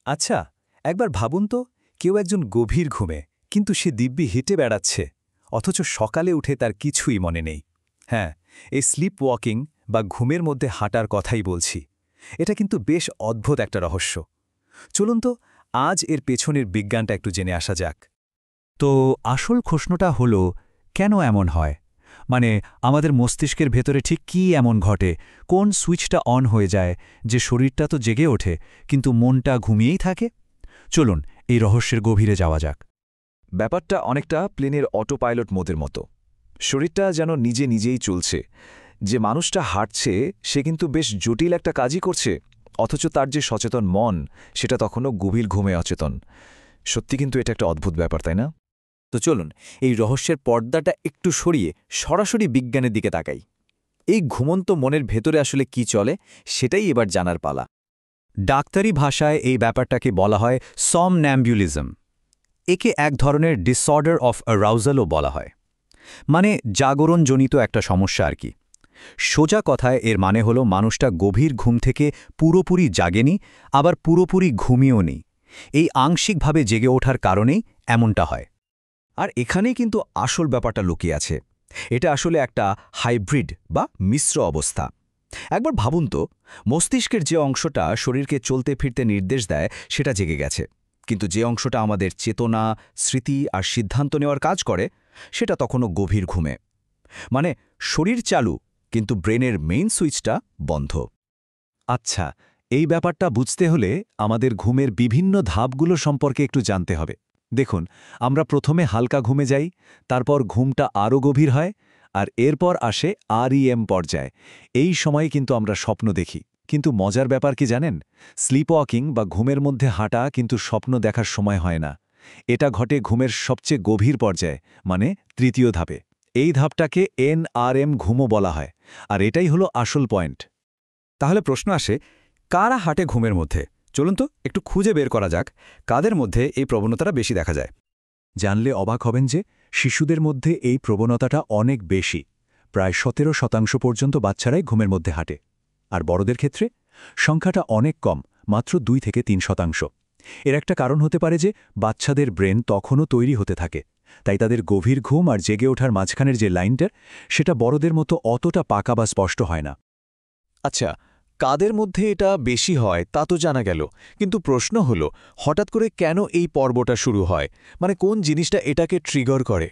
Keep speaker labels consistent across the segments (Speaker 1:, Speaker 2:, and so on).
Speaker 1: আচ্ছা, একবার ভাবুন তো, কেউ একজন গভীর ঘুমে, কিন্তু সে দিব্যি হেঁটে বেড়াচ্ছে, অথচ সকালে উঠে তার কিছুই মনে নেই। হ্যাঁ, এই স্লিপ ওয়াকিং বা ঘুমের মধ্যে হাঁটার কথাই বলছি। এটা কিন্তু বেশ অদ্ভুত একটা রহস্য। চলুন তো আজ এর পেছনের বিজ্ঞানটা একটু জেনে আসা যাক।
Speaker 2: তো আসল প্রশ্নটা হলো, কেন এমন হয়? মানে আমাদের মস্তিষ্কের ভেতরে ঠিক কী এমন ঘটে, কোন সুইচটা অন হয়ে যায় যে শরীরটা তো জেগে ওঠে কিন্তু মনটা ঘুমিয়েই থাকে? চলুন এই রহস্যের গভীরে যাওয়া যাক।
Speaker 3: ব্যাপারটা অনেকটা প্লেনের অটো পাইলট মোডের মতো। শরীরটা যেন নিজে নিজেই চলছে। যে মানুষটা হাঁটছে সে কিন্তু বেশ জটিল একটা কাজই করছে, অথচ তার যে সচেতন মন সেটা তখনও গভীর ঘুমে অচেতন। সত্যি কিন্তু এটা একটা অদ্ভুত ব্যাপার, তাই না?
Speaker 1: তো চলুন এই রহস্যের পর্দাটা একটু সরিয়ে সরাসরি বিজ্ঞানের দিকে তাকাই। এই ঘুমন্ত মনের ভেতরে আসলে কি চলে সেটাই এবার জানার পালা। ডাক্তারি ভাষায় এই ব্যাপারটাকে বলা হয় সমন্যাম্বুলিজম। একে এক ধরনের ডিসঅর্ডার অফ অ্যারাউজালও বলা হয়। মানে জাগরণজনিত একটা সমস্যা আর কি। সোজা কথায় এর মানে হলো মানুষটা গভীর ঘুম থেকে পুরোপুরি জাগেনি, আবার পুরোপুরি ঘুমিয়েও নেই। এই আংশিকভাবে জেগে ওঠার কারণেই এমনটা হয়।
Speaker 3: আর এখানেই কিন্তু আসল ব্যাপারটা লুকিয়ে আছে। এটা আসলে একটা হাইব্রিড বা মিশ্র অবস্থা। একবার ভাবুন তো, মস্তিষ্কের যে অংশটা শরীরকে চলতে ফিরতে নির্দেশ দেয় সেটা জেগে গেছে, কিন্তু যে অংশটা আমাদের চেতনা, স্মৃতি আর সিদ্ধান্ত নেওয়ার কাজ করে সেটা তখনও গভীর ঘুমে। মানে শরীর চালু, কিন্তু ব্রেনের মেইন সুইচটা বন্ধ।
Speaker 1: আচ্ছা, এই ব্যাপারটা বুঝতে হলে আমাদের ঘুমের বিভিন্ন ধাপগুলো সম্পর্কে একটু জানতে হবে। দেখুন, আমরা প্রথমে হালকা ঘুমে যাই, তারপর ঘুমটা আরও গভীর হয়, আর এরপর আসে REM পর্যায়। এই সময়ে কিন্তু আমরা স্বপ্ন দেখি। কিন্তু মজার ব্যাপার কি জানেন? স্লিপ ওয়াকিং বা ঘুমের মধ্যে হাঁটা কিন্তু স্বপ্ন দেখার সময় হয় না। এটা ঘটে ঘুমের সবচেয়ে গভীর পর্যায়ে, মানে তৃতীয় ধাপে। এই ধাপটাকে NREM ঘুমও বলা হয়, আর এটাই হলো আসল পয়েন্ট।
Speaker 2: তাহলে প্রশ্ন আসে, কারা হাঁটে ঘুমের মধ্যে? চলুন তো একটু খুঁজে বের করা যাক কাদের মধ্যে এই প্রবণতাটা বেশি দেখা যায়।
Speaker 1: জানলে অবাক হবেন যে শিশুদের মধ্যে এই প্রবণতাটা অনেক বেশি। প্রায় 17% পর্যন্ত বাচ্চারাই ঘুমের মধ্যে হাঁটে। আর বড়দের ক্ষেত্রে সংখ্যাটা অনেক কম, মাত্র 2 থেকে 3%। এর একটা কারণ হতে পারে যে বাচ্চাদের ব্রেন তখনও তৈরি হতে থাকে, তাই তাদের গভীর ঘুম আর জেগে ওঠার মাঝখানের যে লাইনটা, সেটা বড়দের মতো অতটা পাকা বা স্পষ্ট হয় না।
Speaker 3: আচ্ছা, কাদের মধ্যে এটা বেশি হয় তা তো জানা গেল, কিন্তু প্রশ্ন হলো হঠাৎ করে কেন এই পর্বটা শুরু হয়? মানে কোন জিনিসটা এটাকে ট্রিগার করে?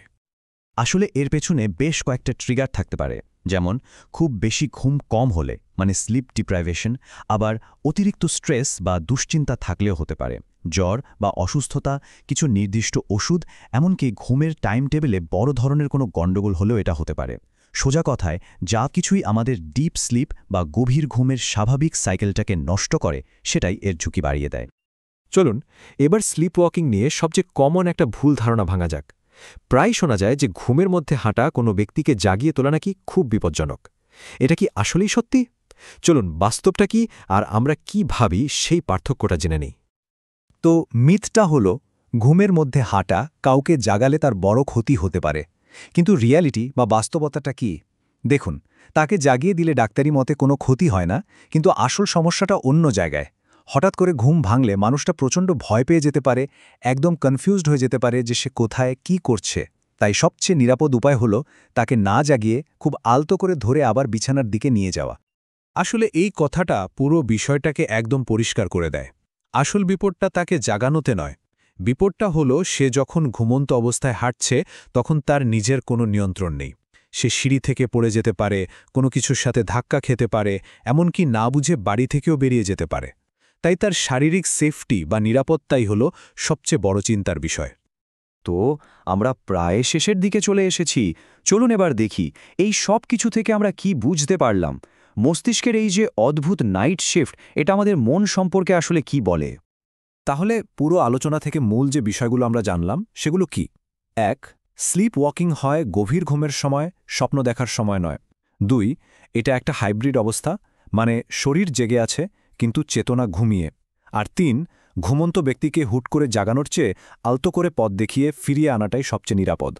Speaker 2: আসলে এর পেছনে বেশ কয়েকটা ট্রিগার থাকতে পারে। যেমন খুব বেশি ঘুম কম হলে, মানে স্লিপ ডিপ্রাইভেশন, আবার অতিরিক্ত স্ট্রেস বা দুশ্চিন্তা থাকলেও হতে পারে, জ্বর বা অসুস্থতা, কিছু নির্দিষ্ট ওষুধ, এমনকি ঘুমের টাইম টেবিলে বড় ধরনের কোনো গণ্ডগোল হলেও এটা হতে পারে। সোজা কথায় যা কিছুই আমাদের ডিপ স্লিপ বা গভীর ঘুমের স্বাভাবিক সাইকেলটাকে নষ্ট করে সেটাই এর ঝুঁকি বাড়িয়ে দেয়।
Speaker 3: চলুন এবার স্লিপ ওয়াকিং নিয়ে সবচেয়ে কমন একটা ভুল ধারণা ভাঙা যাক। প্রায় শোনা যায় যে ঘুমের মধ্যে হাঁটা কোনো ব্যক্তিকে জাগিয়ে তোলা নাকি খুব বিপজ্জনক। এটা কি আসলেই সত্যি? চলুন বাস্তবটা কি আর আমরা কি ভাবি সেই পার্থক্যটা জেনে নিই।
Speaker 1: তো মিথটা হলো ঘুমের মধ্যে হাঁটা কাউকে জাগালে তার বড় ক্ষতি হতে পারে। কিন্তু রিয়ালিটি বা বাস্তবতাটা কি? দেখুন, তাকে জাগিয়ে দিলে ডাক্তারি মতে কোনো ক্ষতি হয় না, কিন্তু আসল সমস্যাটা অন্য জায়গায়। হঠাৎ করে ঘুম ভাঙলে মানুষটা প্রচণ্ড ভয় পেয়ে যেতে পারে, একদম কনফিউজড হয়ে যেতে পারে যে সে কোথায় কি করছে। তাই সবচেয়ে নিরাপদ উপায় হলো তাকে না জাগিয়ে খুব আলতো করে ধরে আবার বিছানার দিকে নিয়ে যাওয়া। আসলে এই কথাটা পুরো বিষয়টাকে একদম পরিষ্কার করে দেয়। আসল বিপদটা তাকে জাগানোতে নয়। বিপদটা হলো সে যখন ঘুমন্ত অবস্থায় হাঁটছে তখন তার নিজের কোনো নিয়ন্ত্রণ নেই। সে সিঁড়ি থেকে পড়ে যেতে পারে, কোনো কিছুর সাথে ধাক্কা খেতে পারে, এমনকি না বুঝে বাড়ি থেকেও বেরিয়ে যেতে পারে। তাই তার শারীরিক সেফটি বা নিরাপত্তাই হলো সবচেয়ে বড় চিন্তার বিষয়।
Speaker 3: তো আমরা প্রায় শেষের দিকে চলে এসেছি। চলুন এবার দেখি এই সব কিছু থেকে আমরা কি বুঝতে পারলাম। মস্তিষ্কের এই যে অদ্ভুত নাইট শিফট, এটা আমাদের মন সম্পর্কে আসলে কি বলে?
Speaker 1: তাহলে পুরো আলোচনা থেকে মূল যে বিষয়গুলো আমরা জানলাম সেগুলো কি? ১. স্লিপ ওয়াকিং হয় গভীর ঘুমের সময়, স্বপ্ন দেখার সময় নয়। ২. এটা একটা হাইব্রিড অবস্থা, মানে শরীর জেগে আছে কিন্তু চেতনা ঘুমিয়ে। আর ৩. ঘুমন্ত ব্যক্তিকে হুট করে জাগানোর চেয়ে আলতো করে পথ দেখিয়ে ফিরিয়ে আনাটাই সবচেয়ে নিরাপদ।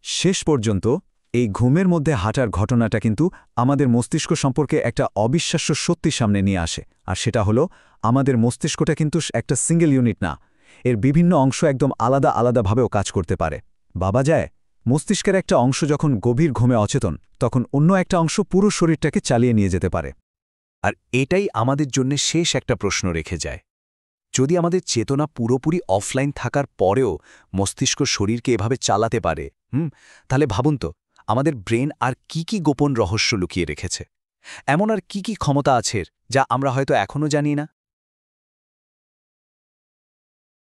Speaker 1: শেষ পর্যন্ত এই ঘুমের মধ্যে হাঁটার ঘটনাটা কিন্তু আমাদের মস্তিষ্ক সম্পর্কে একটা অবিশ্বাস্য সত্যি সামনে নিয়ে আসে, আর সেটা হলো আমাদের মস্তিষ্কটা কিন্তু একটা সিঙ্গেল ইউনিট না, এর বিভিন্ন অংশ একদম আলাদা আলাদাভাবেও কাজ করতে পারে। বাবা যায়, মস্তিষ্কের একটা অংশ যখন গভীর ঘুমে অচেতন, তখন অন্য একটা অংশ পুরো শরীরটাকে চালিয়ে নিয়ে যেতে পারে।
Speaker 4: আর এটাই আমাদের জন্য শেষ একটা প্রশ্ন রেখে যায়। যদি আমাদের চেতনা পুরোপুরি অফলাইন থাকার পরেও মস্তিষ্ক শরীরকে এভাবে চালাতে পারে, তাহলে ভাবুন তো আমাদের ব্রেন আর কি গোপন রহস্য লুকিয়ে রেখেছে। এমন আর কি ক্ষমতা আছে যা আমরা হয়তো এখনও জানি না।